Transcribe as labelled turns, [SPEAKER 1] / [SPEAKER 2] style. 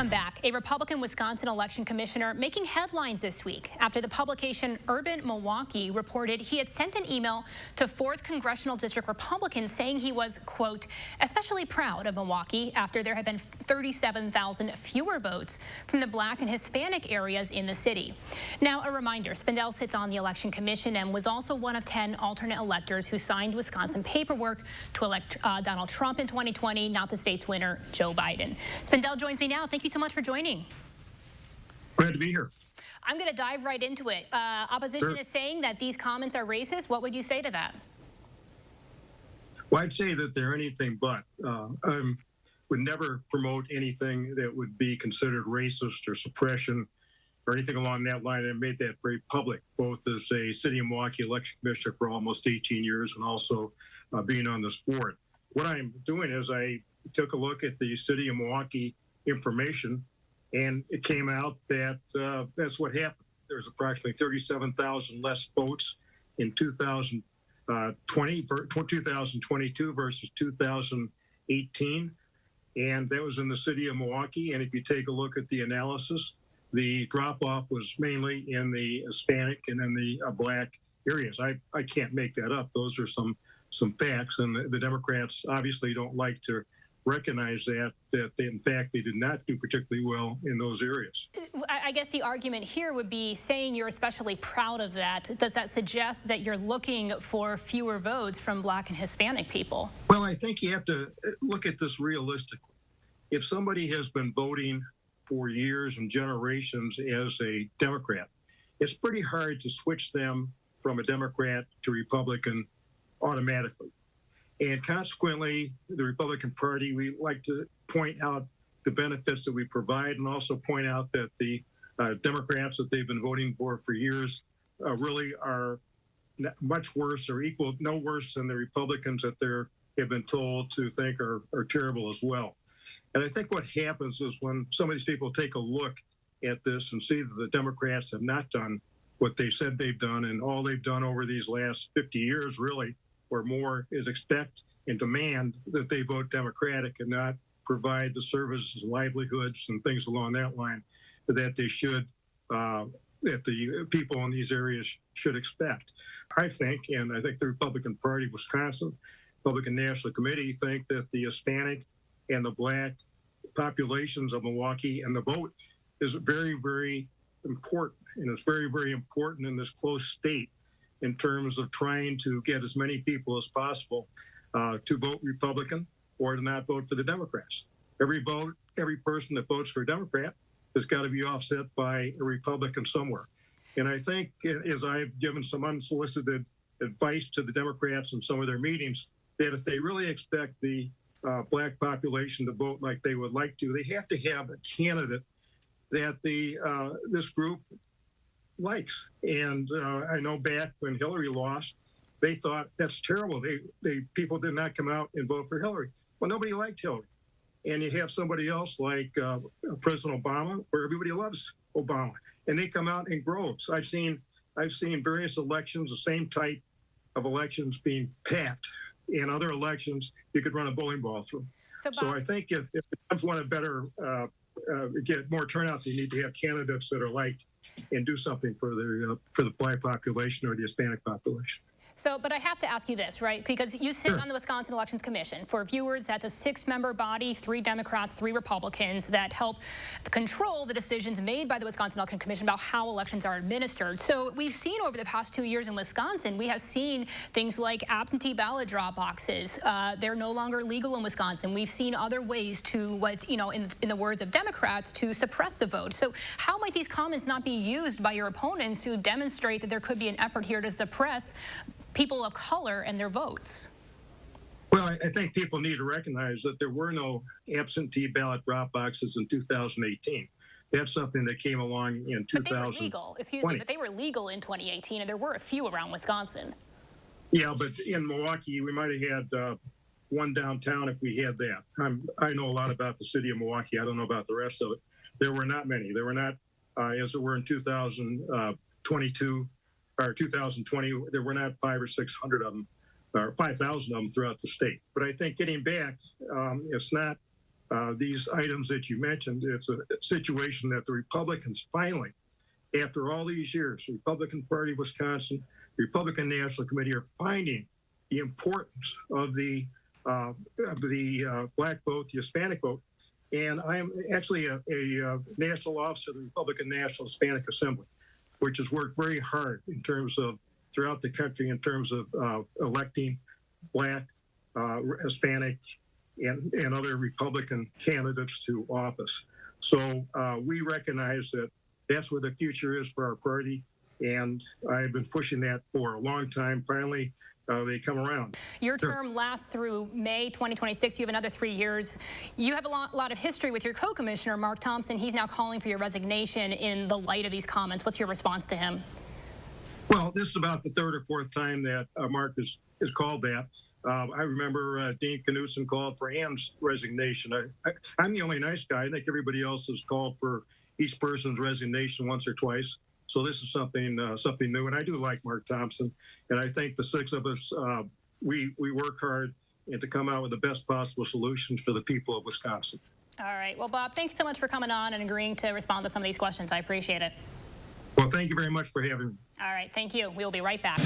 [SPEAKER 1] Welcome back. A Republican Wisconsin election commissioner making headlines this week after the publication Urban Milwaukee reported he had sent an email to 4th Congressional District Republicans saying he was, quote, especially proud of Milwaukee after there had been 37,000 fewer votes from the Black and Hispanic areas in the city. Now, a reminder, Spindell sits on the Election Commission and was also one of 10 alternate electors who signed Wisconsin paperwork to elect Donald Trump in 2020, not the state's winner, Joe Biden. Spindell joins me now. Thank you so much for joining.
[SPEAKER 2] Glad to be here.
[SPEAKER 1] I'm going to dive right into it. Opposition is saying that these comments are racist. What would you say to that?
[SPEAKER 2] Well, I'd say that they're anything but. I would never promote anything that would be considered racist or suppression or anything along that line. I made that very public, both as a City of Milwaukee election commissioner for almost 18 years and also being on this board. What I'm doing is I took a look at the City of Milwaukee information, and it came out that that's what happened. There's approximately 37,000 less votes in 2022 versus 2018, and that was in the City of Milwaukee. And if you take a look at the analysis, the drop-off was mainly in the Hispanic and in the Black areas. I can't make that up. Those are some facts, and the Democrats obviously don't like to recognize that they, in fact, they did not do particularly well in those areas.
[SPEAKER 1] I guess the argument here would be saying you're especially proud of that. Does that suggest that you're looking for fewer votes from Black and Hispanic people?
[SPEAKER 2] Well, I think you have to look at this realistically. If somebody has been voting for years and generations as a Democrat, it's pretty hard to switch them from a Democrat to Republican automatically. And consequently, the Republican Party, we like to point out the benefits that we provide and also point out that the Democrats that they've been voting for years really are much worse or equal, no worse than the Republicans that they have been told to think are terrible as well. And I think what happens is when some of these people take a look at this and see that the Democrats have not done what they said they've done, and all they've done over these last 50 years really or more is expect and demand that they vote Democratic and not provide the services, livelihoods, and things along that line that they should, that the people in these areas should expect. I think, and I think the Republican Party, Wisconsin, Republican National Committee think that the Hispanic and the Black populations of Milwaukee and the vote is very, very important. And it's very, very important in this close state in terms of trying to get as many people as possible to vote Republican or to not vote for the Democrats. Every person that votes for a Democrat has got to be offset by a Republican somewhere. And I think, as I've given some unsolicited advice to the Democrats in some of their meetings, that if they really expect the Black population to vote like they would like to, they have to have a candidate that this group likes. And I know back when Hillary lost, they thought that's terrible. People did not come out and vote for Hillary. Well, nobody liked Hillary. And you have somebody else like President Obama, where everybody loves Obama, and they come out in groves. I've seen various elections, the same type of elections being packed. In other elections, you could run a bowling ball through. So I think if Dems want to better get more turnout, they need to have candidates that are liked and do something for the Black population or the Hispanic population.
[SPEAKER 1] So, but I have to ask you this, right? Because you sit on the Wisconsin Elections Commission. For viewers, that's a 6-member body, 3 Democrats, 3 Republicans that help control the decisions made by the Wisconsin Election Commission about how elections are administered. So we've seen over the past 2 years in Wisconsin, we have seen things like absentee ballot drop boxes. They're no longer legal in Wisconsin. We've seen other ways to, in the words of Democrats, to suppress the vote. So how might these comments not be used by your opponents to demonstrate that there could be an effort here to suppress people of color and their votes?
[SPEAKER 2] Well, I think people need to recognize that there were no absentee ballot drop boxes in 2018. That's something that came along in 2020. But they were legal. Excuse me,
[SPEAKER 1] but they were legal in 2018, and there were a few around Wisconsin.
[SPEAKER 2] Yeah, but in Milwaukee, we might have had one downtown if we had that. I know a lot about the city of Milwaukee. I don't know about the rest of it. There were not many. There were not, as there were in 2022, or 2020, there were not 500 or 600 of them, or 5,000 of them throughout the state. But I think getting back, it's not these items that you mentioned, it's a situation that the Republicans finally, after all these years, the Republican Party of Wisconsin, the Republican National Committee are finding the importance of the black vote, the Hispanic vote. And I am actually a national officer of the Republican National Hispanic Assembly, which has worked very hard in terms of throughout the country in terms of electing black, Hispanic, and other Republican candidates to office. So we recognize that that's where the future is for our party, and I've been pushing that for a long time. Finally, they come around.
[SPEAKER 1] Your term lasts through May 2026. You have another 3 years. You have a lot of history with your co-commissioner, Mark Thompson. He's now calling for your resignation in the light of these comments. What's your response to him?
[SPEAKER 2] Well, this is about the third or fourth time that Mark has called that. I remember Dean Knudsen called for Ann's resignation. I'm the only nice guy. I think everybody else has called for each person's resignation once or twice. So this is something new, and I do like Mark Thompson, and I think the six of us we work hard and to come out with the best possible solutions for the people of Wisconsin.
[SPEAKER 1] All right. Well, Bob, thanks so much for coming on and agreeing to respond to some of these questions. I appreciate it.
[SPEAKER 2] Well, thank you very much for having me.
[SPEAKER 1] All right. Thank you. We will be right back.